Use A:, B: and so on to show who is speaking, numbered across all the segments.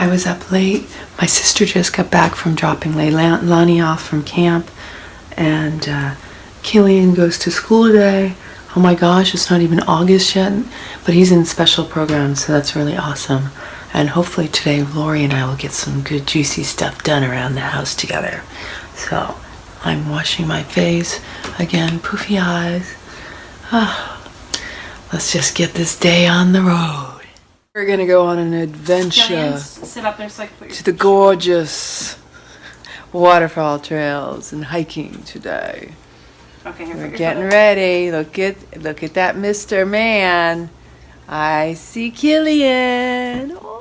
A: I was up late. My sister just got back from dropping Leilani off from camp, and Killian goes to school today. Oh my gosh, it's not even August yet, but he's in special programs, so that's really awesome. And hopefully today Lori and I will get some good juicy stuff done around the house together. So I'm washing my face again, poofy eyes. Let's just get this day on the road. We're gonna go on an adventure
B: sit up there so I can put your
A: to the gorgeous waterfall trails and hiking today.
B: Okay, here,
A: We're getting ready. Look at that Mr. Man. I see Killian. Oh.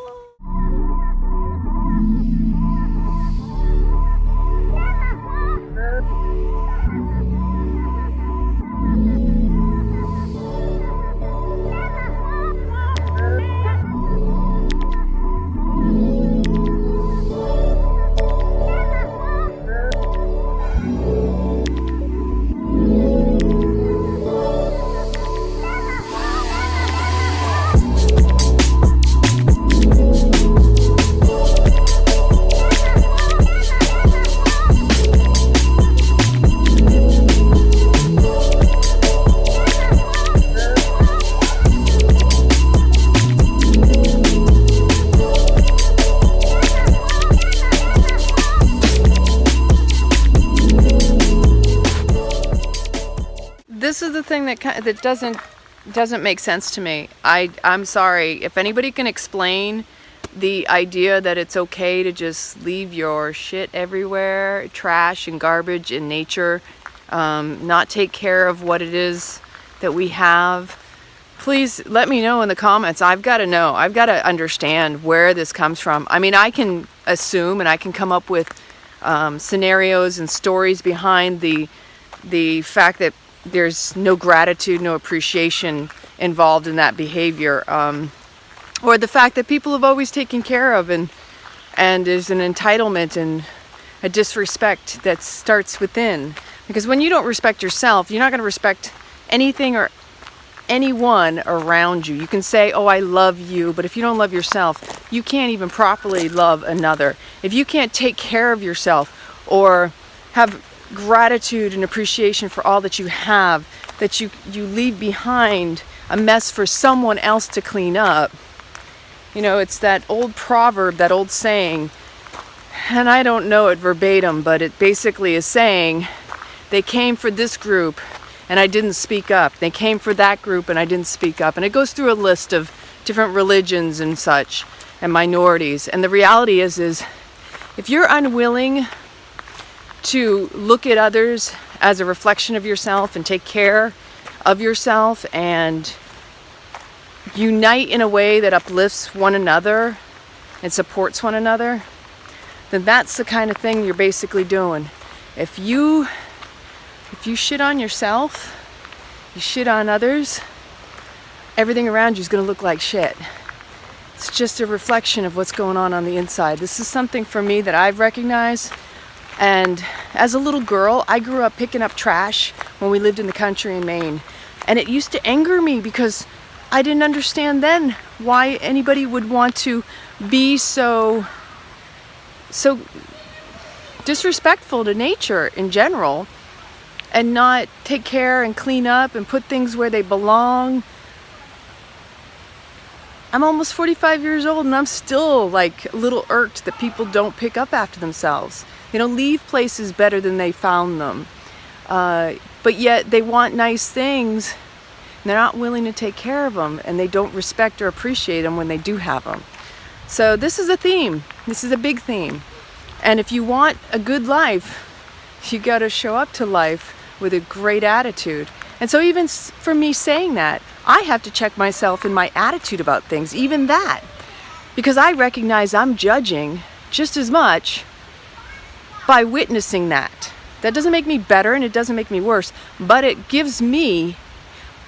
A: This is the thing that doesn't make sense to me. I'm sorry if anybody can explain the idea that it's okay to just leave your shit everywhere, trash and garbage in nature, not take care of what it is that we have. Please let me know in the comments. I've got to know. I've got to understand where this comes from. I mean, I can assume and I can come up with scenarios and stories behind the fact that there's no gratitude, no appreciation involved in that behavior, or the fact that people have always taken care of, and there's an entitlement and a disrespect that starts within. Because when you don't respect yourself, you're not going to respect anything or anyone around you. You can say, oh, I love you, but if you don't love yourself, you can't even properly love another. If you can't take care of yourself or have gratitude and appreciation for all that you have, that you leave behind a mess for someone else to clean up. You know, it's that old proverb, that old saying, and I don't know it verbatim, but it basically is saying, they came for this group and I didn't speak up. They came for that group and I didn't speak up. And it goes through a list of different religions and such, and minorities. And the reality is if you're unwilling to look at others as a reflection of yourself and take care of yourself and unite in a way that uplifts one another and supports one another, then that's the kind of thing you're basically doing. If you shit on yourself, you shit on others, everything around you is going to look like shit. It's just a reflection of what's going on the inside. This is something for me that I've recognized. And as a little girl, I grew up picking up trash when we lived in the country in Maine. And it used to anger me because I didn't understand then why anybody would want to be so disrespectful to nature in general and not take care and clean up and put things where they belong. I'm almost 45 years old and I'm still like a little irked that people don't pick up after themselves. They don't leave places better than they found them. But yet they want nice things and they're not willing to take care of them, and they don't respect or appreciate them when they do have them. So this is a theme. This is a big theme. And if you want a good life, you got to show up to life with a great attitude. And so even for me saying that, I have to check myself in my attitude about things, even that. Because I recognize I'm judging just as much by witnessing that. That doesn't make me better and it doesn't make me worse, but it gives me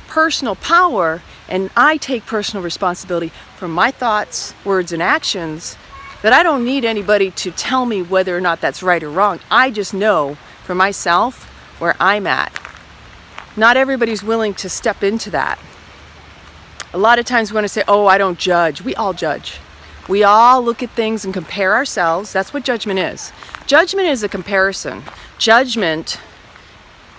A: personal power, and I take personal responsibility for my thoughts, words, and actions, that I don't need anybody to tell me whether or not that's right or wrong. I just know for myself where I'm at. Not everybody's willing to step into that. A lot of times we want to say, oh, I don't judge. We all judge. We all look at things and compare ourselves. That's what judgment is. Judgment is a comparison. Judgment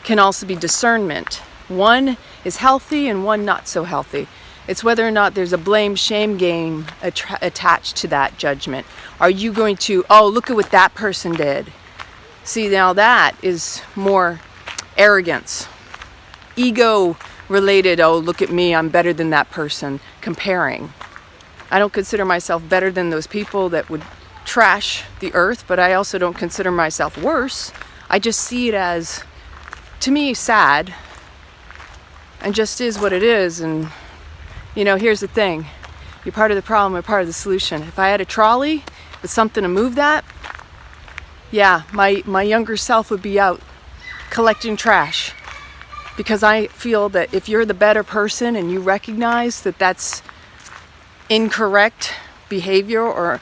A: can also be discernment. One is healthy and one not so healthy. It's whether or not there's a blame-shame game attached to that judgment. Are you going to, oh, look at what that person did? See, now that is more arrogance. Ego-related, oh, look at me, I'm better than that person. Comparing. I don't consider myself better than those people that would trash the earth, but I also don't consider myself worse. I just see it as, to me, sad, and just is what it is. And, you know, here's the thing. You're part of the problem or part of the solution. If I had a trolley with something to move that, yeah, my younger self would be out collecting trash. Because I feel that if you're the better person and you recognize that that's incorrect behavior, or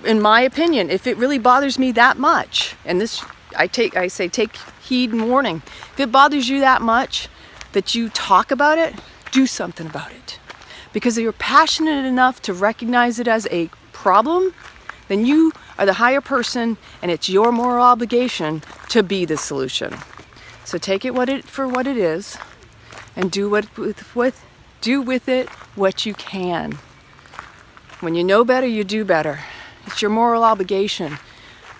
A: in my opinion, if it really bothers me that much, and this I say take heed and warning, if it bothers you that much that you talk about it, do something about it. Because if you're passionate enough to recognize it as a problem, then you are the higher person and it's your moral obligation to be the solution. So take it for what it is and do with it what you can. When you know better, you do better. It's your moral obligation.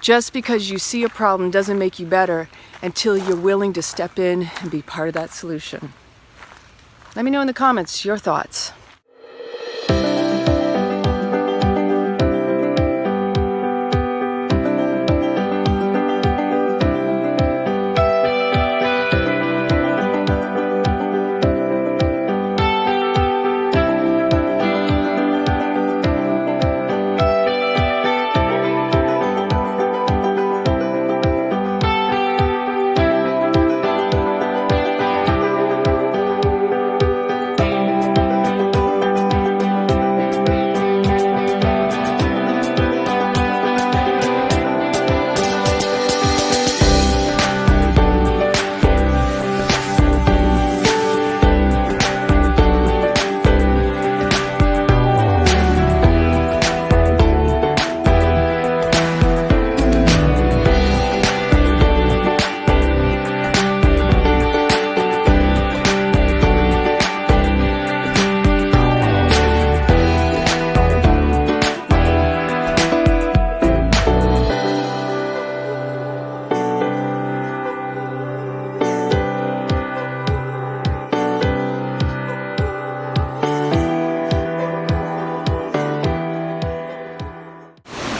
A: Just because you see a problem doesn't make you better until you're willing to step in and be part of that solution. Let me know in the comments your thoughts.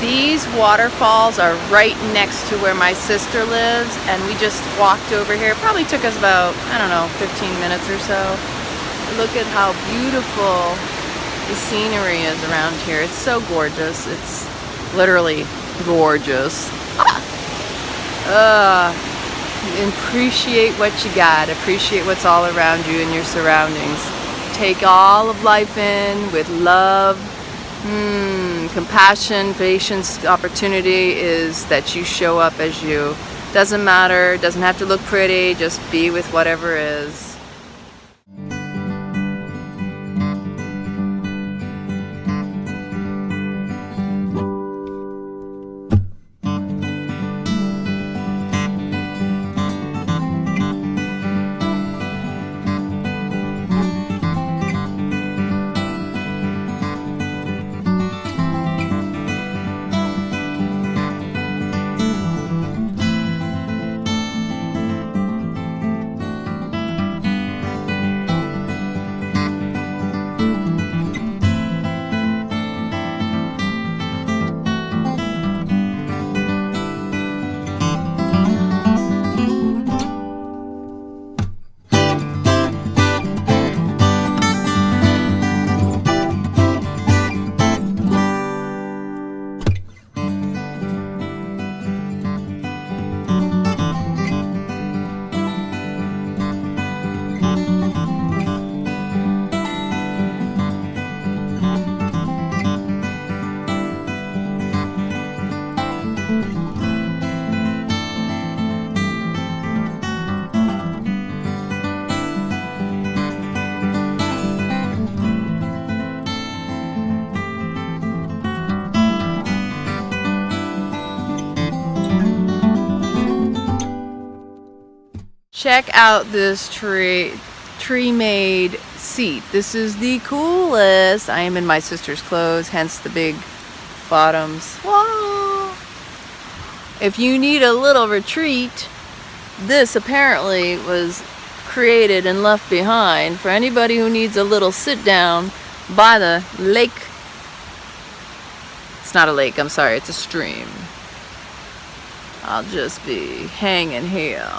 A: These waterfalls are right next to where my sister lives, and we just walked over here. It probably took us about, I don't know, 15 minutes or so. Look at how beautiful the scenery is around here. It's so gorgeous. It's literally gorgeous. Appreciate what you got. Appreciate what's all around you and your surroundings. Take all of life in with love. Compassion, patience, opportunity is that you show up as you. Doesn't matter, doesn't have to look pretty, just be with whatever is. Check out this tree-made seat. This is the coolest. I am in my sister's clothes, hence the big bottoms. Whoa! If you need a little retreat, this apparently was created and left behind for anybody who needs a little sit down by the lake. It's not a lake, I'm sorry, it's a stream. I'll just be hanging here,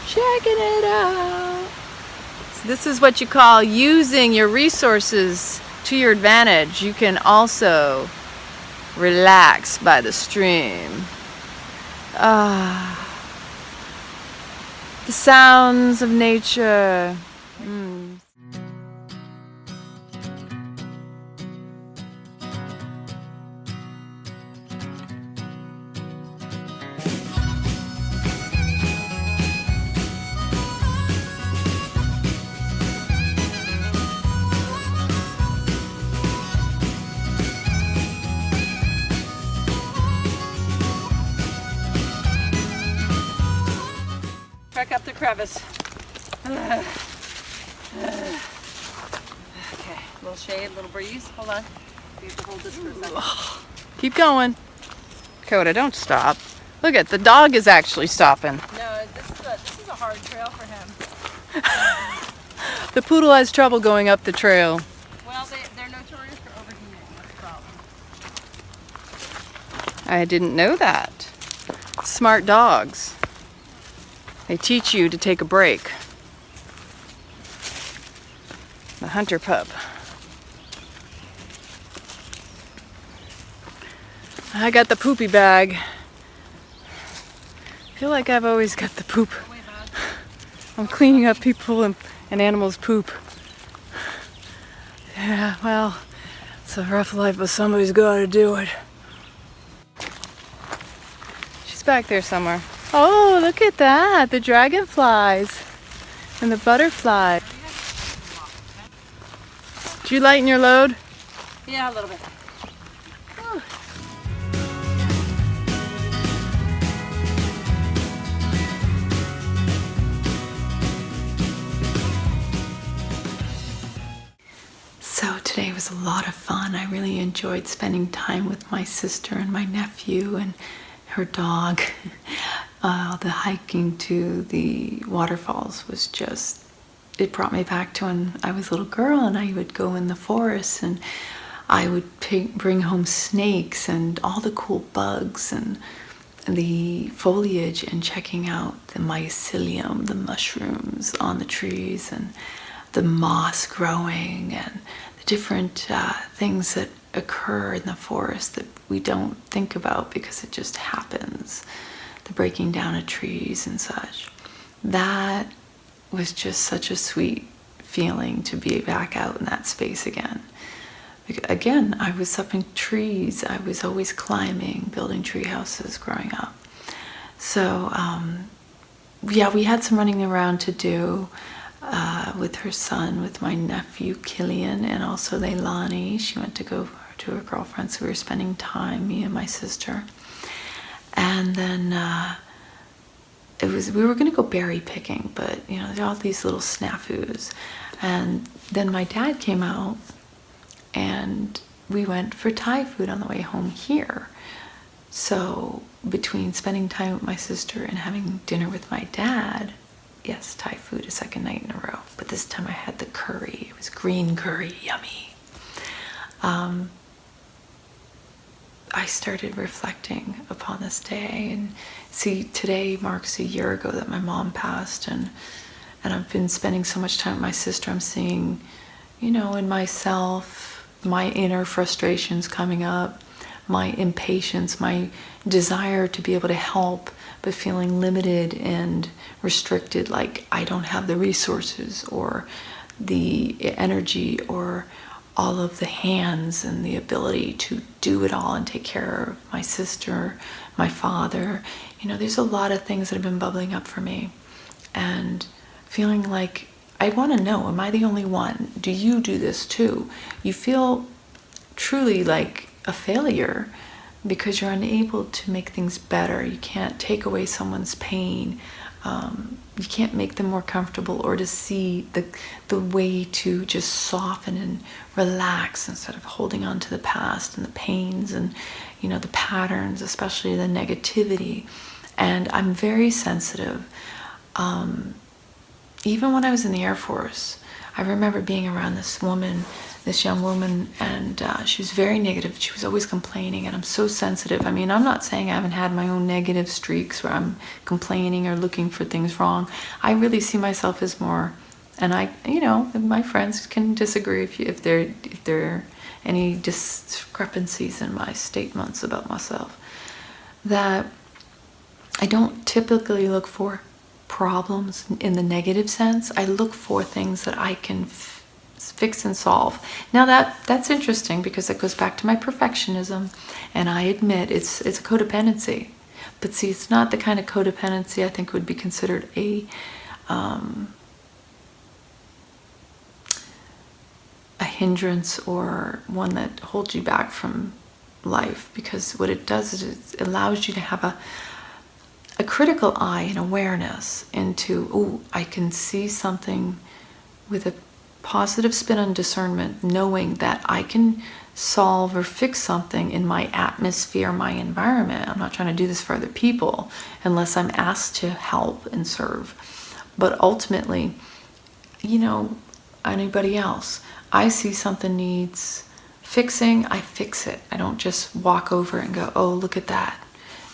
A: checking it out. So this is what you call using your resources to your advantage. You can also relax by the stream. The sounds of nature.
B: Back up the crevice. Okay, a little shade, a little breeze. Hold on. We have to hold this for a second.
A: Keep going. Coda, don't stop. Look at the dog is actually stopping.
B: No, this is a hard trail for him.
A: The poodle has trouble going up the trail.
B: Well, they're notorious for overheating. That's the problem.
A: I didn't know that. Smart dogs. They teach you to take a break. The hunter pup. I got the poopy bag. I feel like I've always got the poop. I'm cleaning up people and animals' poop. Yeah, well, it's a rough life, but somebody's got to do it. She's back there somewhere. Oh, look at that. The dragonflies and the butterflies. Did you lighten your load?
B: Yeah, a little bit.
A: Whew. So today was a lot of fun. I really enjoyed spending time with my sister and my nephew and her dog. The hiking to the waterfalls was just, it brought me back to when I was a little girl and I would go in the forest and I would bring home snakes and all the cool bugs and the foliage and checking out the mycelium, the mushrooms on the trees and the moss growing and the different things that occur in the forest that we don't think about because it just happens. The breaking down of trees and such. That was just such a sweet feeling to be back out in that space again. Again, I was up in trees. I was always climbing, building tree houses growing up. So yeah, we had some running around to do with her son, with my nephew Killian, and also Leilani. She went to go to her girlfriend, so we were spending time, me and my sister. And then we were going to go berry picking, but you know, there are all these little snafus. And then my dad came out and we went for Thai food on the way home here. So between spending time with my sister and having dinner with my dad, yes, Thai food a second night in a row, but this time I had the curry. It was green curry, yummy. I started reflecting upon this day, and see, today marks a year ago that my mom passed, and I've been spending so much time with my sister. I'm seeing, you know, in myself, my inner frustrations coming up, my impatience, my desire to be able to help, but feeling limited and restricted, like I don't have the resources or the energy or all of the hands and the ability to do it all and take care of my sister, my father. You know, there's a lot of things that have been bubbling up for me, and feeling like I want to know, am I the only one? Do you do this too? You feel truly like a failure because you're unable to make things better. You can't take away someone's pain. You can't make them more comfortable, or to see the way to just soften and relax instead of holding on to the past and the pains and, the patterns, especially the negativity. And I'm very sensitive. Even when I was in the Air Force, I remember being around this young woman, and she was very negative. She was always complaining, and I'm so sensitive. I mean, I'm not saying I haven't had my own negative streaks where I'm complaining or looking for things wrong. I really see myself as more, and my friends can disagree if there are any discrepancies in my statements about myself, that I don't typically look for problems in the negative sense. I look for things that I can fix and solve. Now that's interesting, because it goes back to my perfectionism, and I admit it's a codependency. But see, it's not the kind of codependency I think would be considered a hindrance, or one that holds you back from life, because what it does is it allows you to have a critical eye and awareness into, I can see something with a positive spin on discernment, knowing that I can solve or fix something in my atmosphere, my environment. I'm not trying to do this for other people unless I'm asked to help and serve. But ultimately, anybody else, I see something needs fixing, I fix it. I don't just walk over and go, oh, look at that.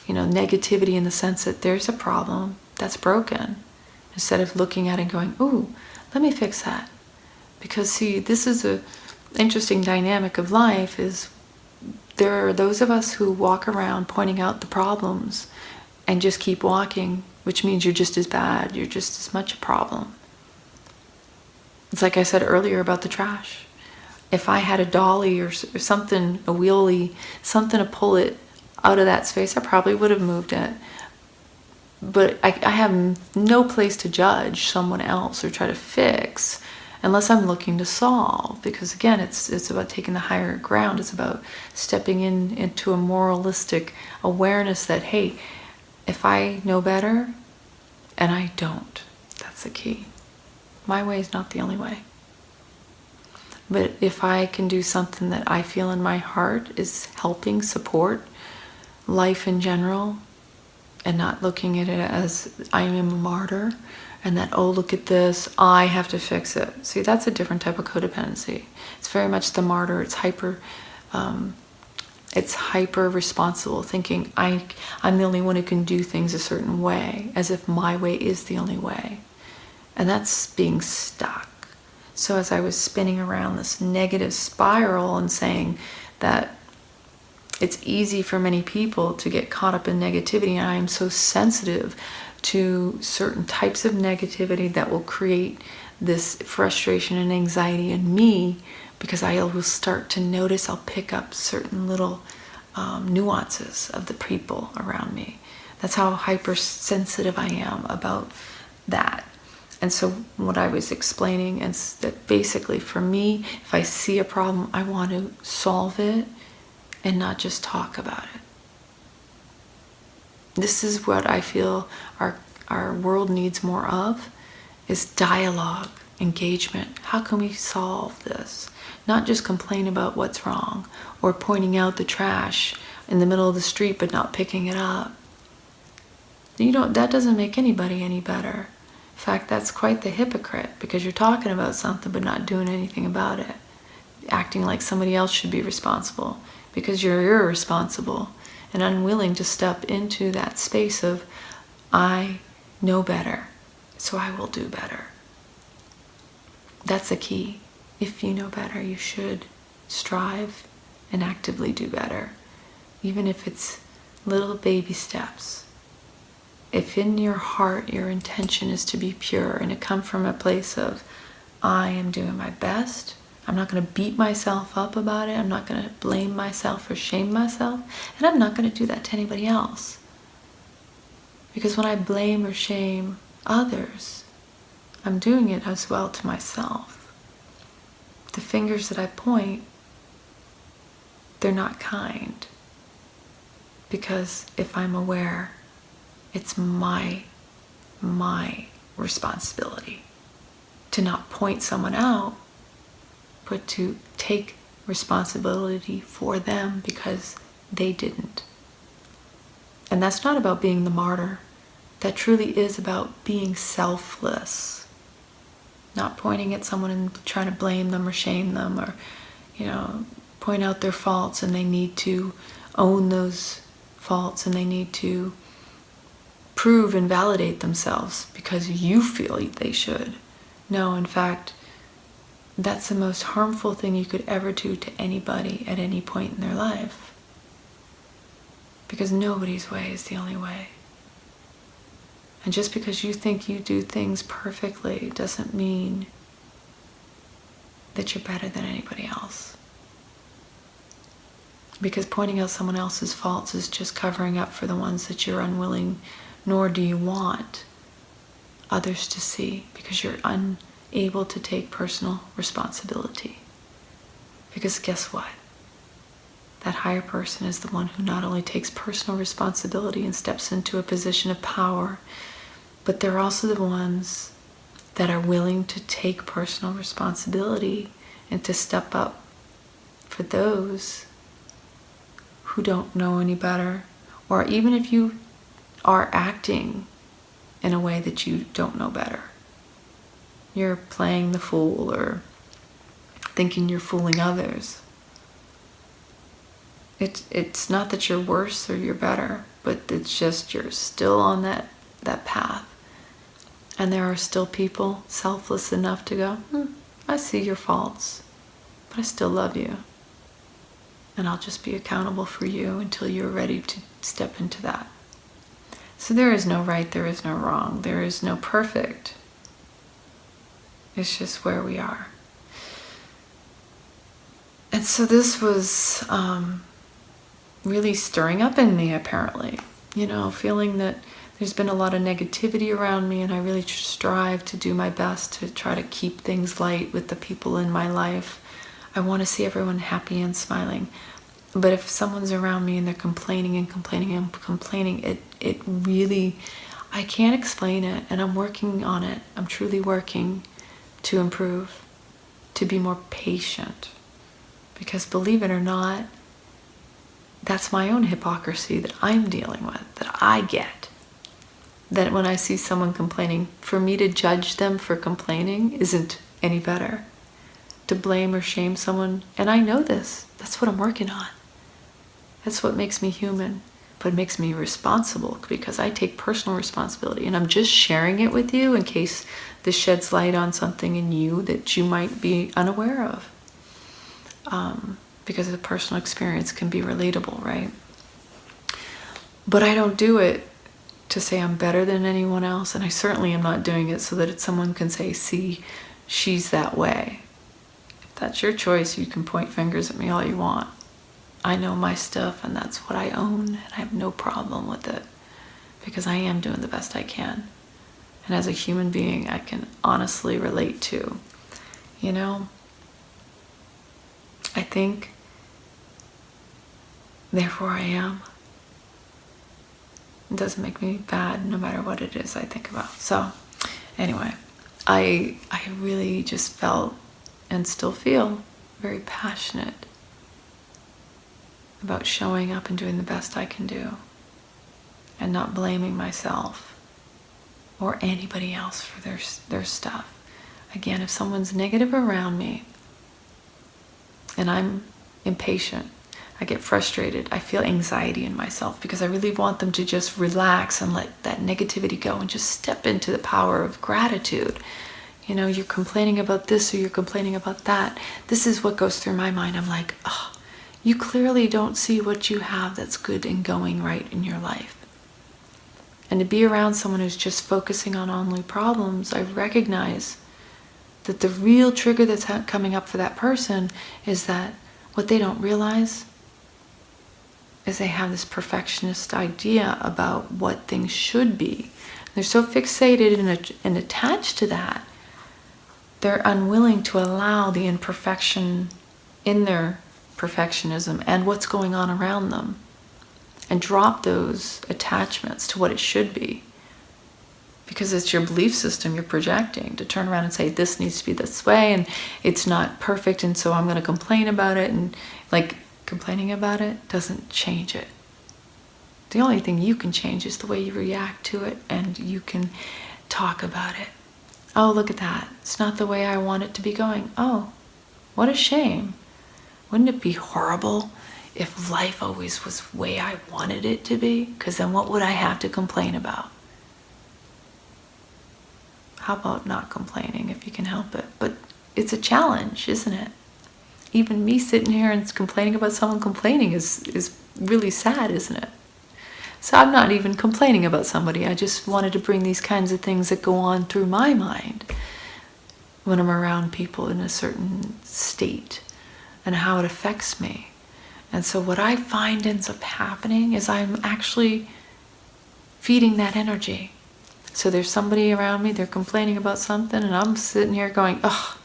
A: Negativity in the sense that there's a problem that's broken, instead of looking at it and going, ooh, let me fix that. Because see, this is a interesting dynamic of life, is there are those of us who walk around pointing out the problems and just keep walking, which means you're just as bad, you're just as much a problem. It's like I said earlier about the trash. If I had a dolly or something, a wheelie, something to pull it out of that space, I probably would have moved it. But I have no place to judge someone else or try to fix, unless I'm looking to solve. Because again, it's about taking the higher ground. It's about stepping into a moralistic awareness that, hey, if I know better, and I don't, that's the key. My way is not the only way. But if I can do something that I feel in my heart is helping support life in general, and not looking at it as I am a martyr, and that, oh, look at this, I have to fix it. See, that's a different type of codependency. It's very much the martyr. It's hyper responsible, thinking I'm the only one who can do things a certain way, as if my way is the only way. And that's being stuck. So as I was spinning around this negative spiral and saying that it's easy for many people to get caught up in negativity, and I am so sensitive to certain types of negativity that will create this frustration and anxiety in me, because I will start to notice, I'll pick up certain little nuances of the people around me. That's how hypersensitive I am about that. And so what I was explaining is that basically for me, if I see a problem, I want to solve it and not just talk about it. This is what I feel our world needs more of, is dialogue, engagement. How can we solve this? Not just complain about what's wrong, or pointing out the trash in the middle of the street but not picking it up. That doesn't make anybody any better. In fact, that's quite the hypocrite, because you're talking about something but not doing anything about it. Acting like somebody else should be responsible, because you're irresponsible and unwilling to step into that space of, I know better, so I will do better. That's the key. If you know better, you should strive and actively do better, even if it's little baby steps. If in your heart your intention is to be pure and to come from a place of, I am doing my best, I'm not going to beat myself up about it, I'm not going to blame myself or shame myself, and I'm not going to do that to anybody else. Because when I blame or shame others, I'm doing it as well to myself. The fingers that I point, they're not kind. Because if I'm aware, it's my responsibility to not point someone out, but to take responsibility for them because they didn't. And that's not about being the martyr. That truly is about being selfless. Not pointing at someone and trying to blame them or shame them or, point out their faults, and they need to own those faults and they need to prove and validate themselves because you feel they should. No, in fact, that's the most harmful thing you could ever do to anybody at any point in their life. Because nobody's way is the only way. And just because you think you do things perfectly doesn't mean that you're better than anybody else. Because pointing out someone else's faults is just covering up for the ones that you're unwilling, nor do you want others to see, because you're unable to take personal responsibility. Because guess what? That higher person is the one who not only takes personal responsibility and steps into a position of power, but they're also the ones that are willing to take personal responsibility and to step up for those who don't know any better, or even if you are acting in a way that you don't know better. You're playing the fool or thinking you're fooling others. It's not that you're worse or you're better, but it's just you're still on that path. And there are still people selfless enough to go, I see your faults, but I still love you. And I'll just be accountable for you until you're ready to step into that. So there is no right, there is no wrong, there is no perfect. It's just where we are. And so this was really stirring up in me, apparently. Feeling that there's been a lot of negativity around me, and I really strive to do my best to try to keep things light with the people in my life. I want to see everyone happy and smiling. But if someone's around me and they're complaining, it really, I can't explain it, and I'm working on it. I'm truly working to improve, to be more patient. Because believe it or not, that's my own hypocrisy that I'm dealing with, that I get. That when I see someone complaining, for me to judge them for complaining isn't any better. To blame or shame someone, and I know this, that's what I'm working on. That's what makes me human, but it makes me responsible because I take personal responsibility, and I'm just sharing it with you in case this sheds light on something in you that you might be unaware of. Because the personal experience can be relatable, right? But I don't do it to say I'm better than anyone else, and I certainly am not doing it so that someone can say, see, she's that way. If that's your choice, you can point fingers at me all you want. I know my stuff, and that's what I own, and I have no problem with it because I am doing the best I can. And as a human being, I can honestly relate to, I think, therefore I am. It doesn't make me bad no matter what it is I think about. So anyway, I really just felt and still feel very passionate about showing up and doing the best I can do and not blaming myself or anybody else for their stuff. Again, if someone's negative around me and I'm impatient, I get frustrated, I feel anxiety in myself because I really want them to just relax and let that negativity go and just step into the power of gratitude. You're complaining about this or you're complaining about that. This is what goes through my mind. I'm like, you clearly don't see what you have that's good and going right in your life. And to be around someone who's just focusing on only problems, I recognize that the real trigger that's coming up for that person is that what they don't realize is they have this perfectionist idea about what things should be. They're so fixated and attached to that, they're unwilling to allow the imperfection in their perfectionism and what's going on around them. and drop those attachments to what it should be. Because it's your belief system you're projecting, to turn around and say, this needs to be this way, and it's not perfect, and so I'm going to complain about it. And like, complaining about it doesn't change it. The only thing you can change is the way you react to it, and you can talk about it. Oh, look at that. It's not the way I want it to be going. Oh, what a shame. Wouldn't it be horrible if life always was the way I wanted it to be? Because then what would I have to complain about? How about not complaining if you can help it? But it's a challenge, isn't it? Even me sitting here and complaining about someone complaining is really sad, isn't it? So I'm not even complaining about somebody. I just wanted to bring these kinds of things that go on through my mind when I'm around people in a certain state and how it affects me. And so what I find ends up happening is I'm actually feeding that energy. So there's somebody around me, they're complaining about something, and I'm sitting here going, ugh,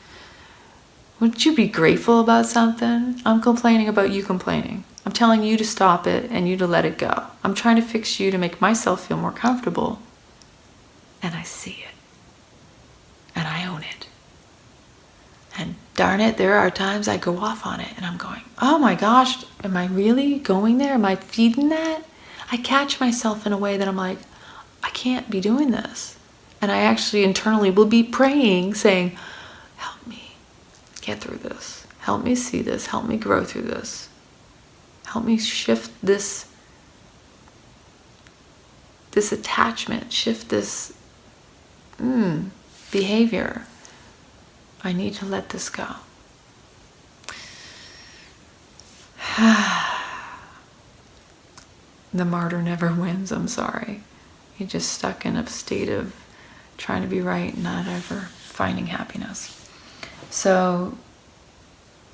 A: wouldn't you be grateful about something? I'm complaining about you complaining. I'm telling you to stop it and you to let it go. I'm trying to fix you to make myself feel more comfortable. And I see it. And I own it. And darn it, there are times I go off on it and I'm going, oh my gosh, am I really going there? Am I feeding that? I catch myself in a way that I'm like, I can't be doing this. And I actually internally will be praying, saying, help me get through this. Help me see this. Help me grow through this. Help me shift this attachment, shift this behavior. I need to let this go. The martyr never wins, I'm sorry. You're just stuck in a state of trying to be right and not ever finding happiness. So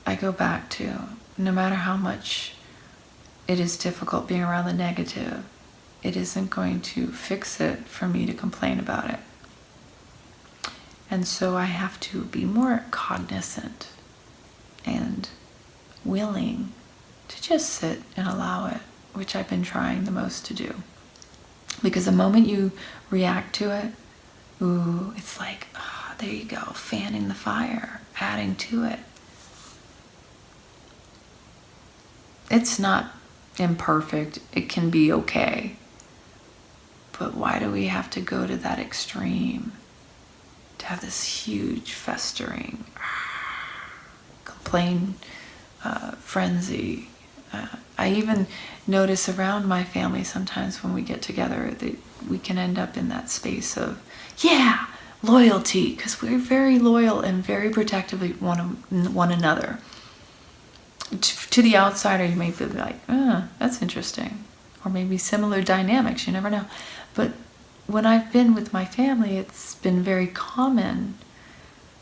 A: I go back to, no matter how much it is difficult being around the negative, it isn't going to fix it for me to complain about it. And so I have to be more cognizant and willing to just sit and allow it, which I've been trying the most to do. Because the moment you react to it, ooh, it's like, oh, there you go, fanning the fire, adding to it. It's not imperfect, it can be okay. But why do we have to go to that extreme? To have this huge festering, complaint frenzy. I even notice around my family sometimes when we get together that we can end up in that space of, yeah, loyalty, because we're very loyal and very protective of one another. To the outsider, you may feel like, that's interesting. Or maybe similar dynamics, you never know. But when I've been with my family, it's been very common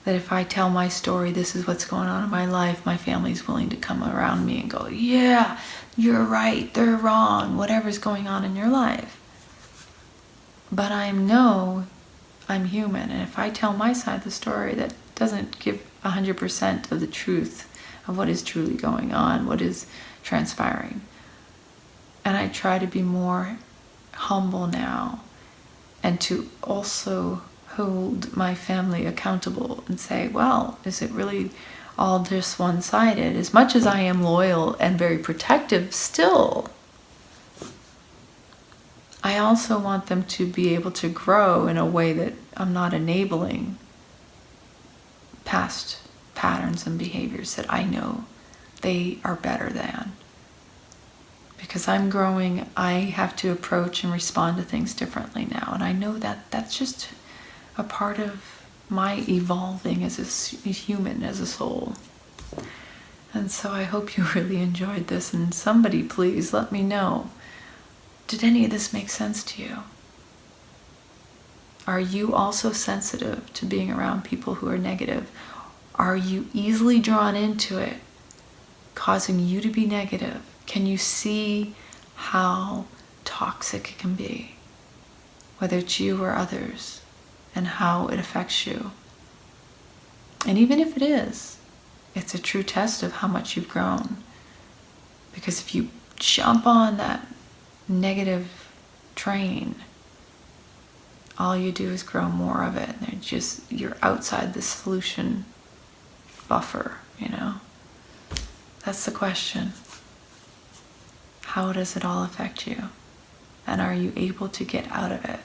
A: that if I tell my story, this is what's going on in my life, my family's willing to come around me and go, yeah, you're right, they're wrong, whatever's going on in your life. But I'm human, and if I tell my side of the story, that doesn't give 100% of the truth of what is truly going on, what is transpiring. And I try to be more humble now, and to also hold my family accountable and say, well, is it really all just one-sided? As much as I am loyal and very protective still, I also want them to be able to grow in a way that I'm not enabling past patterns and behaviors that I know they are better than. Because I'm growing, I have to approach and respond to things differently now. And I know that that's just a part of my evolving as a human, as a soul. And so I hope you really enjoyed this. And somebody please let me know, did any of this make sense to you? Are you also sensitive to being around people who are negative? Are you easily drawn into it, causing you to be negative? Can you see how toxic it can be, whether it's you or others, and how it affects you? And even if it is, it's a true test of how much you've grown. Because if you jump on that
C: negative train, all you do is grow more of it. And you're outside the solution buffer, you know? That's the question. How does it all affect you? And are you able to get out of it?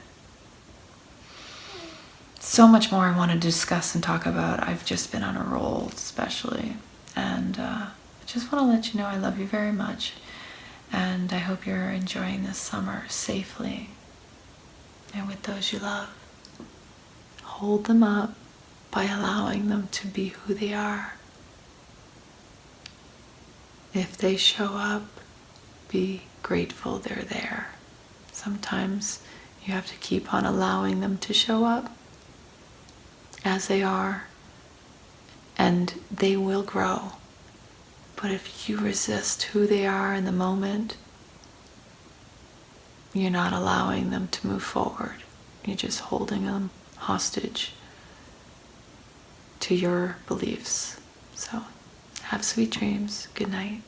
C: So much more I want to discuss and talk about. I've just been on a roll, especially. And I just want to let you know I love you very much. And I hope you're enjoying this summer safely and with those you love. Hold them up by allowing them to be who they are. If they show up, be grateful they're there. Sometimes you have to keep on allowing them to show up as they are, and they will grow. But if you resist who they are in the moment, you're not allowing them to move forward. You're just holding them hostage to your beliefs. So, have sweet dreams. Good night.